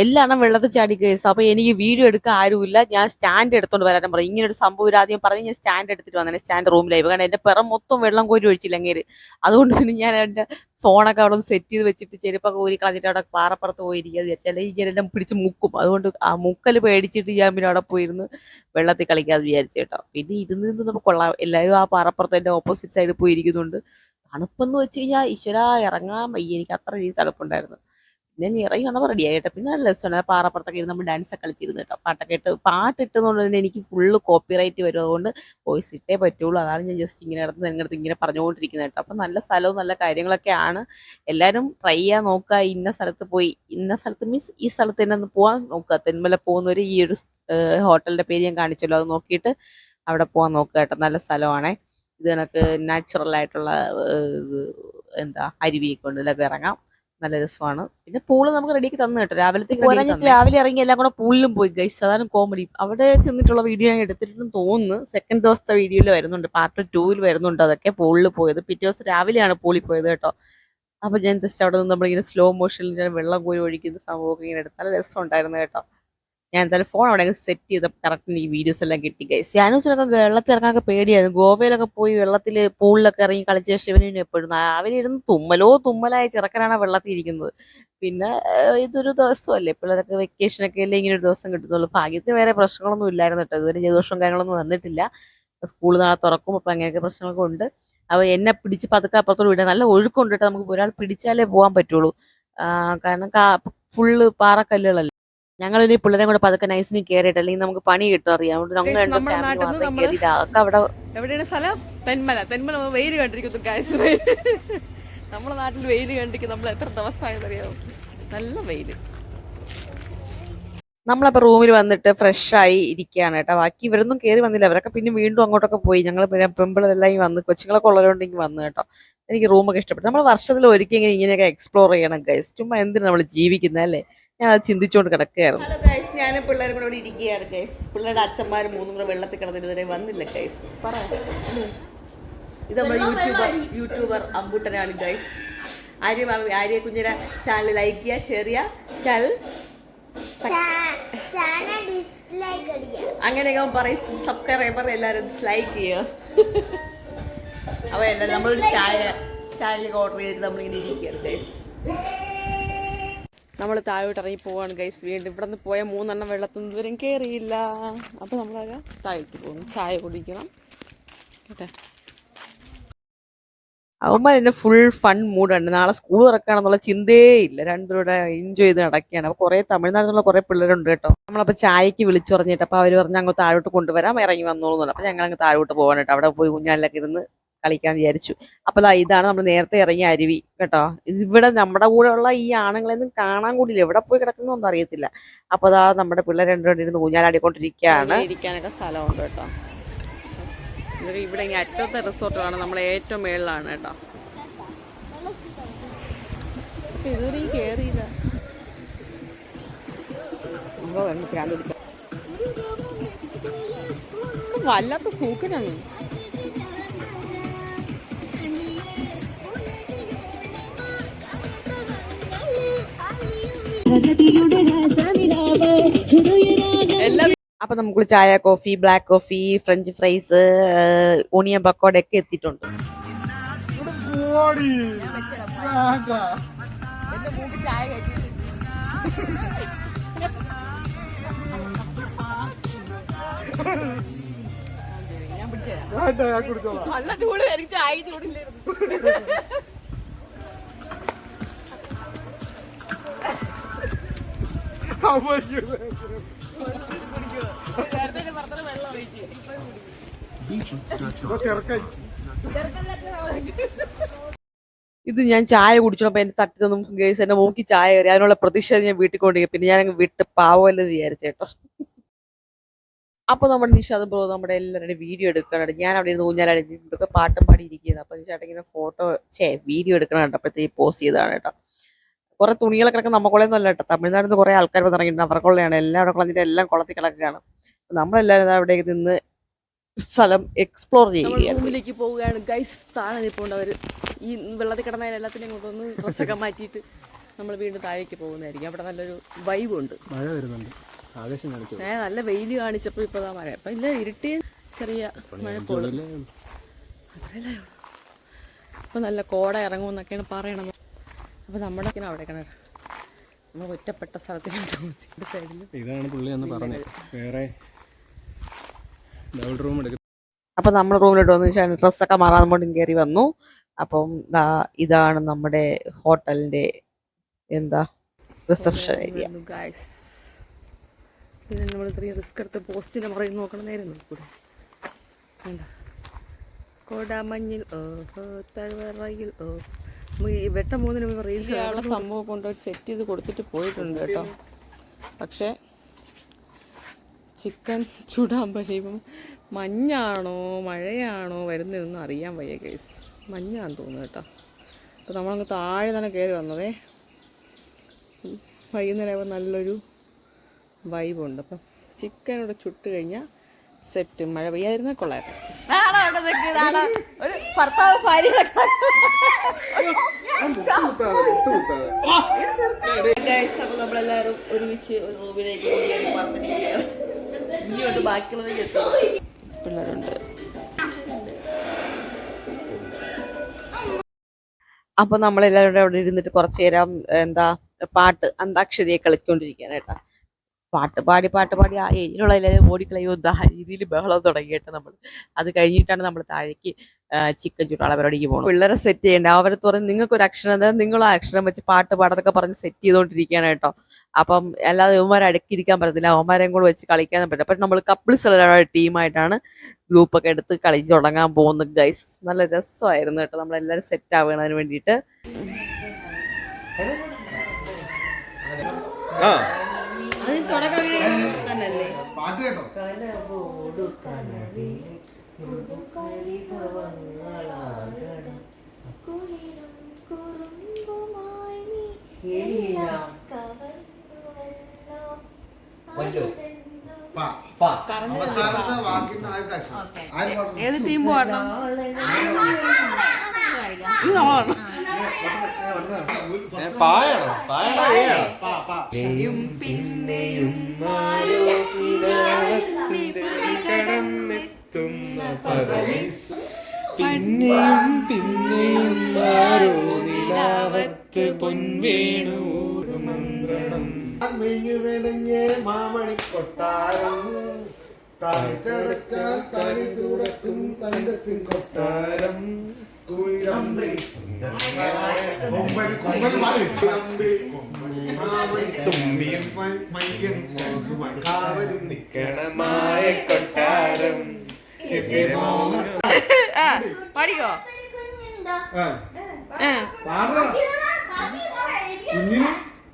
S1: എല്ലാം വെള്ളത്തിൽ ചാടി കേസ്. അപ്പൊ എനിക്ക് വീഡിയോ എടുക്കാൻ ആരുമില്ല. ഞാൻ സ്റ്റാൻഡ് എടുത്തോണ്ട് വരാൻ പറയും. ഇങ്ങനെ ഒരു സംഭവം ആദ്യം പറഞ്ഞ് ഞാൻ സ്റ്റാൻഡ് എടുത്തിട്ട് വന്നേ. സ്റ്റാൻഡ് റൂമിലായി, കാരണം എന്റെ പിറം മൊത്തം വെള്ളം കോരി ഒഴിച്ചില്ല അങ്ങേര്. അതുകൊണ്ട് പിന്നെ ഞാൻ എന്റെ ഫോണൊക്കെ അവിടെ നിന്ന് സെറ്റ് ചെയ്ത് വെച്ചിട്ട് ചെരുപ്പൊക്കെ കോരി കളഞ്ഞിട്ട് അവിടെ പാറപ്പുറത്ത് പോയിരിക്കുക വിചാരിച്ചാൽ ഇങ്ങനെ എല്ലാം പിടിച്ച് മുക്കും. അതുകൊണ്ട് ആ മുക്കൽ പേടിച്ചിട്ട് ഞാൻ പിന്നെ അവിടെ പോയിരുന്ന് വെള്ളത്തിൽ കളിക്കാതെ വിചാരിച്ചു കേട്ടോ. പിന്നെ ഇരുന്ന് നമുക്ക് കൊള്ളാം. എല്ലാവരും ആ പാറപ്പുറത്ത് എന്റെ ഓപ്പോസിറ്റ് സൈഡിൽ പോയി ഇരിക്കുന്നുണ്ട്. തണുപ്പെന്ന് വെച്ച് കഴിഞ്ഞാൽ ഈശ്വര ഇറങ്ങാൻ വയ്യ. എനിക്ക് അത്ര രീതി തണുപ്പുണ്ടായിരുന്നു. പിന്നെ നീ ഇറങ്ങി വന്നപ്പോൾ റെഡി ആയിട്ട് പിന്നെ നല്ല രസമാണ്. പാറപ്പുറത്തൊക്കെ ഇരുന്ന് നമ്മൾ ഡാൻസ് ഒക്കെ കളിച്ചിരുന്നു കേട്ടോ. പാട്ടിട്ടെന്നുള്ളത് തന്നെ എനിക്ക് ഫുള്ള് കോപ്പിറൈറ്റ് വരും. അതുകൊണ്ട് വോയിസ് ഇട്ടേ പറ്റുള്ളൂ. അതാണ് ഞാൻ ജസ്റ്റ് ഇങ്ങനെ ഇടത്ത് നിങ്ങളുടെ ഇങ്ങനെ പറഞ്ഞുകൊണ്ടിരിക്കുന്നത് കേട്ടോ. അപ്പം നല്ല സ്ഥലവും നല്ല കാര്യങ്ങളൊക്കെയാണ്. എല്ലാവരും ട്രൈ ചെയ്യാൻ നോക്കുക. ഇന്ന സ്ഥലത്ത് പോയി, ഇന്ന സ്ഥലത്ത് മീൻസ് ഈ സ്ഥലത്ത് തന്നെ ഒന്ന് പോകാൻ നോക്കുക. തെന്മല പോകുന്നവർ ഈ ഒരു ഹോട്ടലിൻ്റെ പേര് ഞാൻ കാണിച്ചല്ലോ, അത് നോക്കിയിട്ട് അവിടെ പോകാൻ നോക്കുക കേട്ടോ. നല്ല സ്ഥലമാണേ. ഇത് കണക്ക് നാച്ചുറൽ ആയിട്ടുള്ള എന്താ അരുവിയൊക്കെ ഉണ്ട്, ഇതിലൊക്കെ ഇറങ്ങാം. നല്ല രസമാണ്. പിന്നെ പൂള് നമുക്ക് റെഡിയാക്കി തന്നു കേട്ടോ. രാവിലെ ഇറങ്ങി എല്ലാം കൂടെ പൂളിലും പോയി ഗൈസ്. അതാണ് കോമഡി. അവിടെ ചെന്നിട്ടുള്ള വീഡിയോ ഞാൻ എടുത്തിട്ടുണ്ടെന്ന് തോന്നുന്നു. സെക്കൻഡ് ദിവസത്തെ വീഡിയോയിൽ വരുന്നുണ്ട്, പാർട്ട് 2 വരുന്നുണ്ട്. അതൊക്കെ പൂളിൽ പോയത് പിറ്റേ ദിവസം രാവിലെയാണ് പൂളിൽ പോയത് കേട്ടോ. അപ്പൊ ഞാൻ ജസ്റ്റ് അവിടെ നിന്ന് നമ്മളിങ്ങനെ സ്ലോ മോഷനിൽ വെള്ളം കോരി ഒഴിക്കുന്ന സംഭവമൊക്കെ ഇങ്ങനെ എടുത്ത് നല്ല രസം ഉണ്ടായിരുന്നു കേട്ടോ. ഞാൻ എന്തായാലും ഫോൺ അവിടെ സെറ്റ് ചെയ്തപ്പോൾ കറക്റ്റ് ഈ വീഡിയോസ് എല്ലാം കിട്ടി ഗൈസ്. ധ്യാനൂസിനൊക്കെ വെള്ളത്തിൽ ഇറങ്ങാനൊക്കെ പേടിയായിരുന്നു. ഗോവയിലൊക്കെ പോയി വെള്ളത്തിൽ പൂളിലൊക്കെ ഇറങ്ങി കളിച്ച ശിവനും എപ്പോഴും രാവിലെ ഇരുന്ന് തുമ്മലായ ചെറുക്കനാണ് വെള്ളത്തിൽ ഇരിക്കുന്നത്. പിന്നെ ഇതൊരു ദിവസമല്ലേ, പിള്ളേരൊക്കെ വെക്കേഷനൊക്കെ അല്ലേ ഇങ്ങനെ ഒരു ദിവസം കിട്ടുന്നുള്ളൂ. ഭാഗ്യത്തിന് വേറെ പ്രശ്നങ്ങളൊന്നും ഇല്ലായിരുന്നു കേട്ടോ. ഇതുവരെ ജലദോഷവും കാര്യങ്ങളൊന്നും വന്നിട്ടില്ല. സ്കൂൾ നാളെ തുറക്കും, അപ്പം അങ്ങനെയൊക്കെ പ്രശ്നങ്ങളൊക്കെ ഉണ്ട്. അപ്പോൾ എന്നെ പിടിച്ച് പതുക്കെ അപ്പുറത്തോട് വിടാൻ നല്ല ഒഴുക്കുണ്ട് കേട്ടോ. നമുക്ക് ഒരാൾ പിടിച്ചാലേ പോകാൻ പറ്റുള്ളൂ. കാരണം ഫുള്ള് പാറക്കല്ലുകളല്ലേ. ഞങ്ങളിനി പിള്ളേരെ കൂടെ പതുക്കെ നൈസിന് കയറിയിട്ട്, അല്ലെങ്കിൽ നമുക്ക് പണി കിട്ടും അറിയാം. അവിടെ
S4: എവിടെയാണ് സ്ഥലം? തെന്മല വെയിൽ കണ്ടിരിക്കുന്നു ഗൈസ്. നമ്മുടെ നാട്ടിൽ വെയിൽ കണ്ടിരിക്കും. നമ്മൾ എത്ര ദിവസമായെന്നറിയാമോ? നല്ല വെയിൽ.
S1: നമ്മളപ്പോൾ റൂമിൽ വന്നിട്ട് ഫ്രഷായി ഇരിക്കുകയാണ് കേട്ടോ. ബാക്കി ഇവരൊന്നും കയറി വന്നില്ല. അവരൊക്കെ പിന്നെ വീണ്ടും അങ്ങോട്ടൊക്കെ പോയി. ഞങ്ങൾ പിന്നെ പെമ്പിളെല്ലാം വന്ന് കൊച്ചുങ്ങളൊക്കെ ഉള്ളതുകൊണ്ടെങ്കിൽ വന്നു കേട്ടോ. എനിക്ക് റൂമൊക്കെ ഇഷ്ടപ്പെട്ടു. നമ്മൾ വർഷത്തിൽ ഒരിക്കൽ ഇങ്ങനെയൊക്കെ എക്സ്പ്ലോർ ചെയ്യണം ഗൈസ്. ചുമ്മാ എന്തിനാണ് നമ്മൾ ജീവിക്കുന്നത് അല്ലേ? ഞാൻ അത് ചിന്തിച്ചുകൊണ്ട് കിടക്കുകയായിരുന്നു. ഹലോ ഗൈസ്, ഞാൻ പിള്ളേരും കൂടെ ഇവിടെ ഇരിക്കുകയാണ് ഗൈസ്. പിള്ളേരുടെ അച്ഛന്മാരും മൂന്നും കൂടെ വെള്ളത്തിൽ കിടന്നിട്ട് ഇതുവരെ വന്നില്ല ഗൈസ്. പറ, ഇത് നമ്മൾ യൂട്യൂബർ അമ്പൂട്ടനാണ് ഗൈസ്.
S4: ആര്യ കുഞ്ഞിന്റെ ചാനൽ ലൈക്ക് ചെയ്യുക, ഷെയർ ചെയ്യുക, ചാനൽ അങ്ങനെയൊക്കെ പറയും. സബ്സ്ക്രൈബർ എല്ലാവരും ഡിസ്ലൈക്ക് ചെയ്യുക. അപ്പോൾ എല്ലാവരും നമ്മളൊരു ചാനലിലേക്ക് ഓർഡർ ചെയ്തിട്ട് നമ്മളിങ്ങനെ ഇരിക്കുകയാണ് ഗൈസ്. നമ്മൾ താഴോട്ട് ഇറങ്ങി പോവാണ് ഗൈസ്. വീണ്ടും ഇവിടെ നിന്ന് പോയ 3 എണ്ണം വെള്ളത്തിൽ നിന്ന് ഇതുവരെയും കയറിയില്ല. അപ്പോൾ നമ്മളത് താഴേക്ക് പോകുന്നു, ചായ കുടിക്കണം കേട്ടെ. അവന്മാർ എന്നെ ഫുൾ ഫൺ മൂഡുണ്ട്. നാളെ സ്കൂൾ തുറക്കുകയാണെന്നുള്ള ചിന്തയേ ഇല്ല. രണ്ടുപേരുടെ എൻജോയ് ചെയ്ത് നടക്കുകയാണ്. അപ്പോൾ കുറേ തമിഴ്നാട്ടിൽ നിന്നുള്ള കുറേ പിള്ളേരുണ്ട് കേട്ടോ. നമ്മളപ്പോൾ ചായക്ക് വിളിച്ചു പറഞ്ഞിട്ട് അപ്പോൾ അവർ പറഞ്ഞ് അങ്ങ് താഴോട്ട് കൊണ്ടുവരാം, ഇറങ്ങി വന്നോളൂ. അപ്പോൾ ഞങ്ങൾ അങ്ങ് താഴോട്ട് പോകാൻ കേട്ടോ. അവിടെ പോയി ഊഞ്ഞാലിലൊക്കെ ഇരുന്ന് കളിക്കാൻ വിചാരിച്ചു. അപ്പോൾ ഇതാണ് നമ്മൾ നേരത്തെ ഇറങ്ങിയ അരുവി കേട്ടോ. ഇവിടെ നമ്മുടെ കൂടെ ഉള്ള ഈ ആണുങ്ങളെയൊന്നും കാണാൻ കൂടിയില്ല, എവിടെ പോയി കിടക്കുന്നൊന്നും അറിയത്തില്ല. അപ്പോൾ നമ്മുടെ പിള്ളേർ രണ്ടുപേരും ഇരുന്ന് ഊഞ്ഞാലാടിക്കൊണ്ടിരിക്കുകയാണ്. ഇരിക്കാനൊക്കെ സ്ഥലമുണ്ട് കേട്ടോ. ഇവിടെ ഇങ്ങനെ അറ്റത്തെ റിസോർട്ടാണ്, നമ്മൾ ഏറ്റവും മേളിലാണ് കേട്ടോ. ഇതുവരെ കേറിയില്ല. വല്ലാത്ത സൂക്കനാണ്. അപ്പൊ നമുക്ക് ചായ, coffee, black coffee, French fries, onion pakoda ഒക്കെ എത്തിയിട്ടുണ്ട്. നല്ല ചൂട്, എനിക്ക് ചായ ചൂടില്ലായിരുന്നു. ഇത് ഞാൻ ചായ കുടിച്ചപ്പോ എന്റെ തട്ടി തന്നും ഗേസ് എന്നെ മൂക്കി ചായ കയറി. അതിനുള്ള പ്രതീക്ഷ ഞാൻ വീട്ടിൽ കൊണ്ടുപോയി. പിന്നെ ഞാൻ വിട്ട് പാവല്ലെന്ന് വിചാരിച്ചേട്ടോ. അപ്പൊ നമ്മുടെ നിഷാദ് ബ്രോ നമ്മുടെ എല്ലാവരുടെയും വീഡിയോ എടുക്കണം. ഞാൻ അവിടെ ഇരുന്ന് ഊഞ്ഞാലാടി ഇതൊക്കെ പാട്ടും പാടി ഇരിക്കുന്നത്. അപ്പൊ ചേട്ടൻ ഇങ്ങനെ വീഡിയോ എടുക്കണം കണ്ടപ്പോഴത്തേക്ക് പോസ്റ്റ് ചെയ്തതാണ് കേട്ടോ. കുറെ തുണികളൊക്കെ കിടക്കുന്ന നമുക്കുള്ളതൊന്നും അല്ല കേട്ടോ. തമിഴ്നാട്ടിൽ നിന്ന് കുറെ ആൾക്കാർ ഇറങ്ങിയിട്ടുണ്ട്, അവർക്കുള്ളതാണ്. എല്ലാം അവിടെ കളഞ്ഞിട്ട് എല്ലാം കുളത്തിൽ കിടക്കുകയാണ്. നമ്മളെല്ലാവരും അവിടേക്ക് നിന്ന് സ്ഥലം എക്സ്പ്ലോർ ചെയ്യുകയാണ്. റൂമിലേക്ക് പോവുകയാണ് ഗൈസ്. താഴെ നിൽപ്പുണ്ട് അവർ. ഈ വെള്ളത്തിൽ കിടന്നതിൽ എല്ലാത്തിനെയും കൊണ്ടൊന്ന് ഡ്രസ്സൊക്കെ മാറ്റിയിട്ട് നമ്മൾ വീണ്ടും താഴേക്ക് പോകുന്നതായിരിക്കും. അവിടെ നല്ലൊരു വൈബുണ്ട്.
S3: മഴ വരുന്നുണ്ട്, ആവേശം കാണിച്ചു.
S4: നല്ല വെയിൽ കാണിച്ചപ്പോൾ ഇപ്പോൾ മഴ. അപ്പം ഇല്ല, ഇരുട്ടി ചെറിയ മഴക്കോള് അത്രയല്ലേ ഉള്ളൂ. അപ്പോൾ നല്ല കോട ഇറങ്ങുമെന്നൊക്കെയാണ് പറയണത്. അപ്പോൾ നമ്മുടെ അവിടെ കിണർ നമ്മൾ ഒറ്റപ്പെട്ട സ്ഥലത്തിന് താമസിക്കുന്ന സൈഡിൽ
S3: ഇതാണ് പുള്ളി എന്ന് പറഞ്ഞത്. വേറെ ഡബിൾ റൂം എടുക്കും.
S4: അപ്പോൾ നമ്മൾ റൂമിലോട്ട് വന്നു ഡ്രസ്സൊക്കെ മാറാൻ വേണ്ടി കയറി വന്നു. അപ്പം ഇതാണ് നമ്മുടെ ഹോട്ടലിൻ്റെ റിസപ്ഷൻ ഏരിയ. പിന്നെ നമ്മൾ ഇത്രയും റിസ്ക് എടുത്ത് പോസ്റ്റിൻ്റെ മറയിൽ നോക്കണമായിരുന്നു. കൂടെ കോടാമഞ്ഞിൽ തഴവറയിൽ വെട്ടം 3 മുമ്പ് റീൽസ് ഉള്ള സംഭവം കൊണ്ടുപോയി സെറ്റ് ചെയ്ത് കൊടുത്തിട്ട് പോയിട്ടുണ്ട് കേട്ടോ. പക്ഷേ ചിക്കൻ ചൂടാൻ പറ്റും. മഞ്ഞാണോ മഴയാണോ വരുന്നതെന്ന് അറിയാൻ വയ്യ ഗൈസ്. മഞ്ഞാന്ന് തോന്നുന്നു കേട്ടോ. അപ്പോൾ നമ്മളങ്ങ് താഴെ തന്നെ കയറി വന്നതേ. വൈകുന്നേരം നല്ലൊരു വൈബുണ്ട്. അപ്പം ചിക്കനോടെ ചുട്ട് കഴിഞ്ഞാൽ സെറ്റ്. മഴ പെയ്യാതിരുന്നാൽ കൊള്ളായിരുന്നു. ഒരു ഭർത്താവ് ഭാര്യ അപ്പോൾ നമ്മളെല്ലാവരും ഒരുമിച്ച് ഒരു റൂമിലേക്ക് പറഞ്ഞിരിക്കുകയാണ്. ഇനിയുണ്ട് ബാക്കിയുള്ളത് പിള്ളേരുണ്ട്. അപ്പൊ നമ്മളെല്ലാവരും അവിടെ ഇരുന്നിട്ട് കുറച്ചു നേരം പാട്ട് അന്താക്ഷരിയെ കളിച്ചുകൊണ്ടിരിക്കുകയാണ് കേട്ടോ. പാട്ട് പാടി ആ ഏരിയയിലുള്ള എല്ലാവരും ഓടിക്കളയോ രീതിയിൽ ബഹളം തുടങ്ങി കേട്ടോ. നമ്മൾ അത് കഴിഞ്ഞിട്ടാണ് നമ്മൾ താഴേക്ക് ചിക്കൻ ചൂടാള പരിപാടിക്ക് പോകുന്നത്. പിള്ളേരെ സെറ്റ് ചെയ്യേണ്ട അവർ തുറന്ന് നിങ്ങൾക്കൊരു അക്ഷരം എന്താ നിങ്ങൾ ആ അക്ഷരം വെച്ച് പാട്ട് പാടത്തൊക്കെ പറഞ്ഞ് സെറ്റ് ചെയ്തുകൊണ്ടിരിക്കുകയാണ് കേട്ടോ. അപ്പം അല്ലാതെ അവന്മാരെ അടുക്കിയിരിക്കാൻ പറ്റത്തില്ല, അവന്മാരെയും കൂടെ വെച്ച് കളിക്കാനും പറ്റില്ല. അപ്പം നമ്മൾ കപ്പിൾസ് ടീമായിട്ടാണ് ഗ്രൂപ്പൊക്കെ എടുത്ത് കളിച്ച് തുടങ്ങാൻ പോകുന്നത് ഗൈസ്. നല്ല രസമായിരുന്നു കേട്ടോ. നമ്മളെല്ലാവരും സെറ്റ് ആവുന്നതിന് വേണ്ടിയിട്ട്. ഏത് ടീം പാടണം? ഇത് നമ്മളാണ്.
S3: പായാണോ പായാണോ
S5: പിന്നെയും കടന്നെത്തുന്ന പരദീസ് പിന്നെയും പിന്നെയും ആരോ നിലാവത്ത് പൊൻവേണൂരു മന്ത്രണം
S6: മെയ്യുവിളഞ്ഞ് മാമണിക്കൊട്ടാരം താഴ്ചടച്ചാൽ തനി തുറക്കും തങ്കത്തിൻ കൊട്ടാരം
S5: നിക്കണമായ കൊട്ടാരം
S4: പാടിക്കോ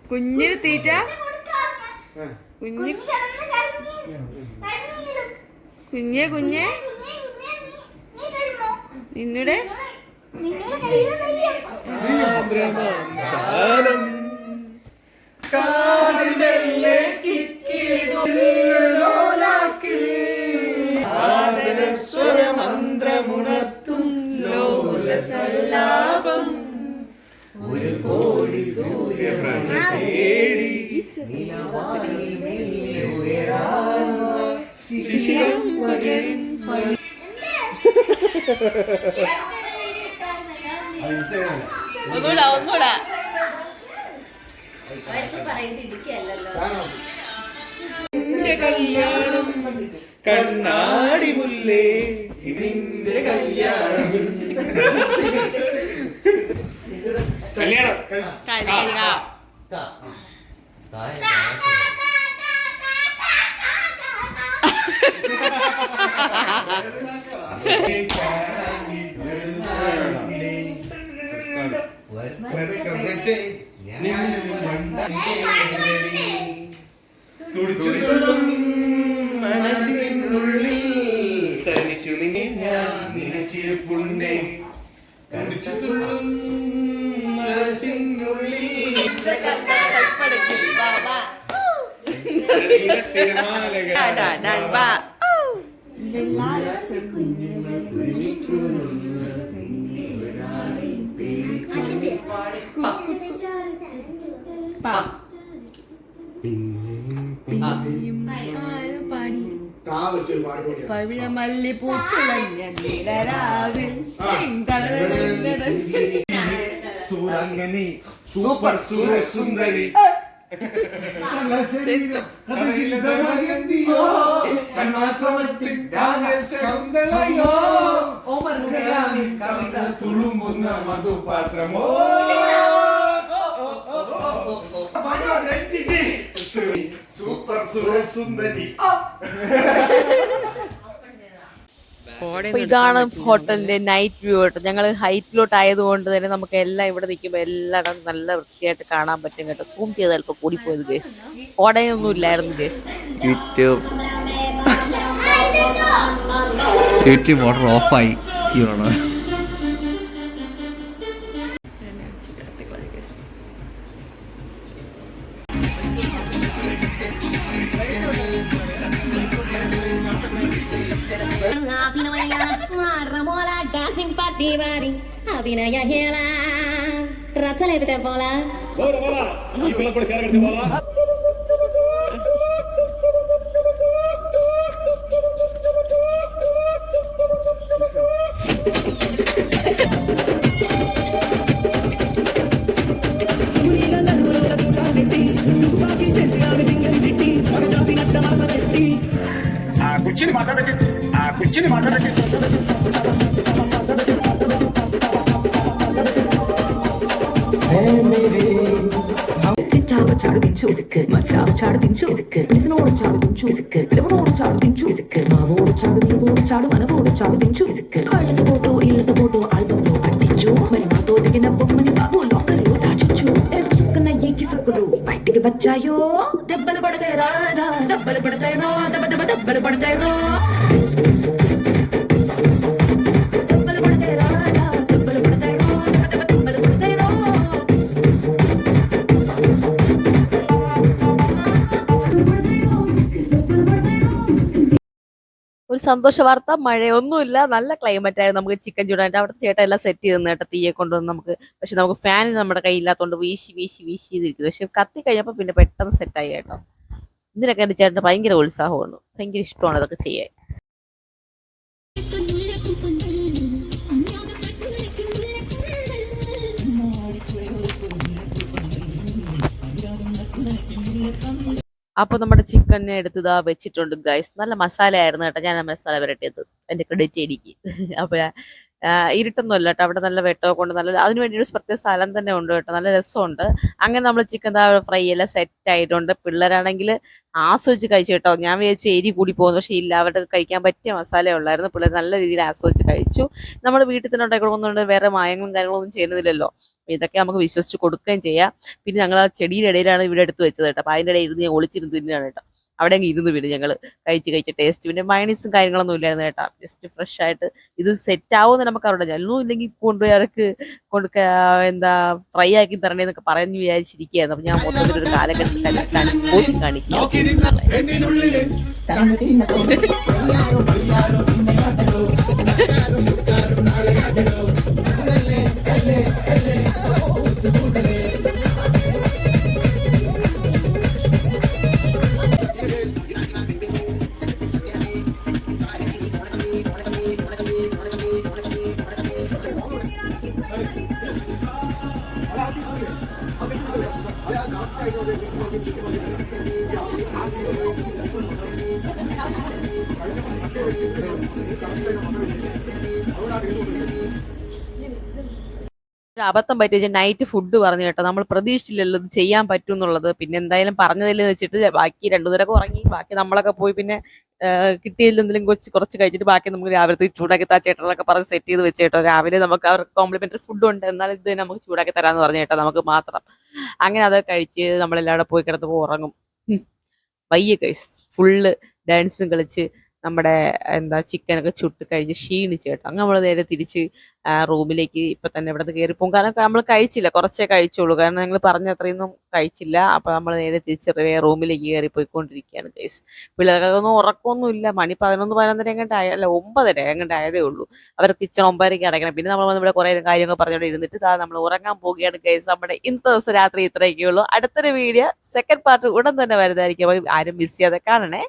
S4: കുഞ്ഞിന് തീറ്റ കുഞ്ഞ് കുഞ്ഞെ കുഞ്ഞെ നിന്നുടെ
S5: സ്വരമന്ത്രമുണർത്തും ലോലസല്ലാപം ഒരു കോടി സൂര്യപ്രഭ തേടി ശിശിരം പകരും
S4: ഒന്നൂടാ ഒന്നൂടാ
S5: കല്യാണം കണ്ണാടി മുല്ലേ ഇതിന്റെ കല്യാണം കല്യാണം മനസ്സിനുള്ളിൽ തനിച്ചു നീ ഞാൻ നിലച്ചിരിപ്പുണ്ടേ തനിച്ചു തുള്ളും മനസ്സിനുള്ളിൽ
S4: പവിഴമല്ലി പൂത്തുളഞ്ഞ നീലരാവിൽ
S6: സുരംഗനി സൂപ്പർ സുരസുന്ദരി തുളുമ്പുന്ന മധുപാത്രമോ സൂപ്പർ സുരസുന്ദരി.
S4: അപ്പൊ ഇതാണ് ഹോട്ടലിന്റെ നൈറ്റ് വ്യൂ കേട്ടോ. ഞങ്ങൾ ഹൈറ്റിലോട്ട് ആയതുകൊണ്ട് തന്നെ നമുക്ക് എല്ലാം ഇവിടെ നിൽക്കുമ്പോൾ എല്ലായിടം നല്ല വൃത്തിയായിട്ട് കാണാൻ പറ്റും കേട്ടോ. സൂം ചെയ്താൽ ഇപ്പൊ കൂടിപ്പോയത് ഗേസ്. കോടയൊന്നും ഇല്ലായിരുന്നു ഗേസ്.
S5: യൂട്യൂബ് വാട്ടർ ഓഫായി ചെയ്യണോ?
S7: డాన్సింగ్ పార్టీ వారి అభినయ హేళ రచ్చలేపితే పోలా
S6: కుర్చీని మాట్లాడకి
S8: చాడు దించు ఇసుక్ మా చాడు దించు ఇసుక్ పిలిసినోడు చాడు దించు ఇసుక్ పిలవనోడు చాడు దించు ఇసుక్ మా ఓడు చాడు నీ ఓడు చాడు మన ఓడు చాడు దించు ఇసుక్ కాళ్ళతో పోటు ఇళ్ళతో పోటు ఆల్బంలో అంటించు మరి మాతో దిగిన బొమ్మని బాబు లోకల్లో దాచుచ్చు ఎరుపు సుక్కన ఏకి సుక్కులు బయటికి వచ్చాయో దెబ్బలు పడతాయి రాజా దెబ్బలు పడతాయి రో దెబ్బ దెబ్బ దెబ్బలు పడతాయి రో దెబ్బలు పడతాయి రాజా దెబ్బలు పడతాయి రో దెబ్బ దెబ్బ దెబ్బలు పడతాయి రో
S4: ഒരു സന്തോഷ വാർത്ത, മഴയൊന്നുമില്ല, നല്ല ക്ലൈമറ്റ് ആയിരുന്നു. നമുക്ക് ചിക്കൻ ചൂടാനായിട്ട് അവിടുത്തെ ചേട്ടൻ എല്ലാം സെറ്റ് ചെയ്ത് കേട്ടോ, തീയെ കൊണ്ടുവന്ന് നമുക്ക്. പക്ഷെ നമുക്ക് ഫാൻ നമ്മുടെ കയ്യില്ലാത്തതുകൊണ്ട് വീശി വീശി വീശി ചെയ്തിരിക്കുന്നു. പക്ഷെ കത്തി കഴിഞ്ഞപ്പോൾ പിന്നെ പെട്ടെന്ന് സെറ്റായി കേട്ടോ. ഇതിനൊക്കെ എൻ്റെ ചേട്ടന് ഭയങ്കര ഉത്സാഹമാണ്, ഭയങ്കര ഇഷ്ടമാണ് അതൊക്കെ ചെയ്യാൻ. അപ്പോൾ നമ്മുടെ ചിക്കനെ എടുത്തതാ വെച്ചിട്ടുണ്ട് ഗൈസ്. നല്ല മസാല ആയിരുന്നു കേട്ടോ, ഞാൻ മസാല വരട്ടിയത്, എൻ്റെ ക്രെഡിറ്റ് എനിക്ക്. അപ്പോൾ ഇരുട്ടൊന്നും അല്ല കേട്ടോ, അവിടെ നല്ല വെട്ടമൊക്കെ കൊണ്ട് നല്ല അതിന് വേണ്ടി ഒരു പ്രത്യേക സ്ഥലം തന്നെ ഉണ്ട് കേട്ടോ, നല്ല രസമുണ്ട്. അങ്ങനെ നമ്മൾ ചിക്കൻ ഫ്രൈ എല്ലാം സെറ്റ് ആയിട്ടുണ്ട്. പിള്ളേരാണെങ്കിൽ ആസ്വദിച്ച് കഴിച്ചു കേട്ടോ. ഞാൻ വിചാരിച്ചു എരി കൂടി പോകുന്നു, പക്ഷേ ഇല്ല, അവരുടെ കഴിക്കാൻ പറ്റിയ മസാല ഉള്ളായിരുന്നു. പിള്ളേർ നല്ല രീതിയിൽ ആസ്വദിച്ച് കഴിച്ചു. നമ്മൾ വീട്ടിൽ തന്നെ ഉണ്ടാക്കി കൊടുക്കുന്നുണ്ട്, വേറെ മായങ്ങളും കാര്യങ്ങളൊന്നും ചെയ്യുന്നില്ലല്ലോ. ഇതൊക്കെ നമുക്ക് വിശ്വസിച്ച് കൊടുക്കുകയും ചെയ്യാം. പിന്നെ ഞങ്ങൾ ആ ചെടിയുടെ ഇടയിലാണ് ഇവിടെ എടുത്ത് വെച്ചത് കേട്ടോ. അപ്പോൾ അതിൻ്റെ ഇടയിൽ ഇരുന്ന് ഞാൻ ഒളിച്ചിരുന്ന് തിന്നാണ് കേട്ടോ. അവിടെ അങ്ങ് ഇരുന്ന് വീട് ഞങ്ങൾ കഴിച്ച് ടേസ്റ്റ്. പിന്നെ മയണീസും കാര്യങ്ങളൊന്നും ഇല്ലായിരുന്നു കേട്ടോ, ജസ്റ്റ് ഫ്രഷ് ആയിട്ട്. ഇത് സെറ്റ് ആവുമെന്ന് നമുക്ക് അവിടെ ഒന്നും ഇല്ലെങ്കിൽ കൊണ്ടുപോയി അവർക്ക് എന്താ ഫ്രൈ ആക്കി തരണേന്നൊക്കെ പറഞ്ഞ് വിചാരിച്ചിരിക്കുകയായിരുന്നു. അപ്പം ഞാൻ മൊത്തത്തിലൊരു കാലഘട്ടത്തിൽ കാണിക്കും. ഒരു അബദ്ധം പറ്റിയ നൈറ്റ് ഫുഡ് പറഞ്ഞു കേട്ടോ. നമ്മൾ പ്രതീക്ഷിച്ചില്ലല്ലോ ഇത് ചെയ്യാൻ പറ്റും എന്നുള്ളത്. പിന്നെ എന്തായാലും പറഞ്ഞതിൽ വെച്ചിട്ട് ബാക്കി രണ്ടു നേരമൊക്കെ ഉറങ്ങി. ബാക്കി നമ്മളൊക്കെ പോയി പിന്നെ കിട്ടിയതിൽ എന്തെങ്കിലും കുറച്ച് കഴിച്ചിട്ട് ബാക്കി നമുക്ക് രാവിലത്തെ ചൂടാക്കി താ ചേട്ടനൊക്കെ പറഞ്ഞ് സെറ്റ് ചെയ്ത് വെച്ച് കേട്ടോ. രാവിലെ നമുക്ക് അവർക്ക് കോംപ്ലിമെന്ററി ഫുഡ് ഉണ്ട്, എന്നാലും ഇത് നമുക്ക് ചൂടാക്കി തരാമെന്ന് പറഞ്ഞു കേട്ടോ, നമുക്ക് മാത്രം. അങ്ങനെ അത് കഴിച്ച് നമ്മളെല്ലാവരും പോയി കിടന്നപ്പോൾ ഉറങ്ങും. വയ്യ ഗൈസ്, ഫുള്ള് ഡാൻസും കളിച്ച് നമ്മുടെ ചിക്കനൊക്കെ ചുട്ട് കഴിച്ച് ക്ഷീണിച്ച് കേട്ടോ. അങ്ങനെ നമ്മൾ നേരെ തിരിച്ച് റൂമിലേക്ക് ഇപ്പം തന്നെ ഇവിടെ നിന്ന് കയറിപ്പോകും. കാരണം നമ്മൾ കഴിച്ചില്ല, കുറച്ചേ കഴിച്ചുള്ളൂ. കാരണം ഞങ്ങൾ പറഞ്ഞ അത്രയൊന്നും കഴിച്ചില്ല. അപ്പോൾ നമ്മൾ നേരെ തിരിച്ച് റൂമിലേക്ക് കയറി പോയിക്കൊണ്ടിരിക്കുകയാണ് ഗൈസ്. പിള്ളേർക്കൊന്നും ഉറക്കമൊന്നും ഇല്ല. മണി 11 11:30 എങ്ങോട്ട് അല്ല 9:30 എങ്ങോട്ട് ആയതേ ഉള്ളൂ. അവർക്ക് കിച്ചൺ 9:30 അടയ്ക്കണം. പിന്നെ നമ്മൾ ഇവിടെ കുറേ കാര്യങ്ങൾ പറഞ്ഞുകൊണ്ട് ഇരുന്നിട്ട് നമ്മൾ ഉറങ്ങാൻ പോവുകയാണ് ഗൈസ്. നമ്മുടെ ഇന്നത്തെ ദിവസം രാത്രി ഇത്രയൊക്കെ ഉള്ളൂ. അടുത്തൊരു വീഡിയോ സെക്കൻഡ് പാർട്ട് ഉടൻ തന്നെ വരുന്നതായിരിക്കും. ആരും മിസ് ചെയ്യാതെ കാണണേ.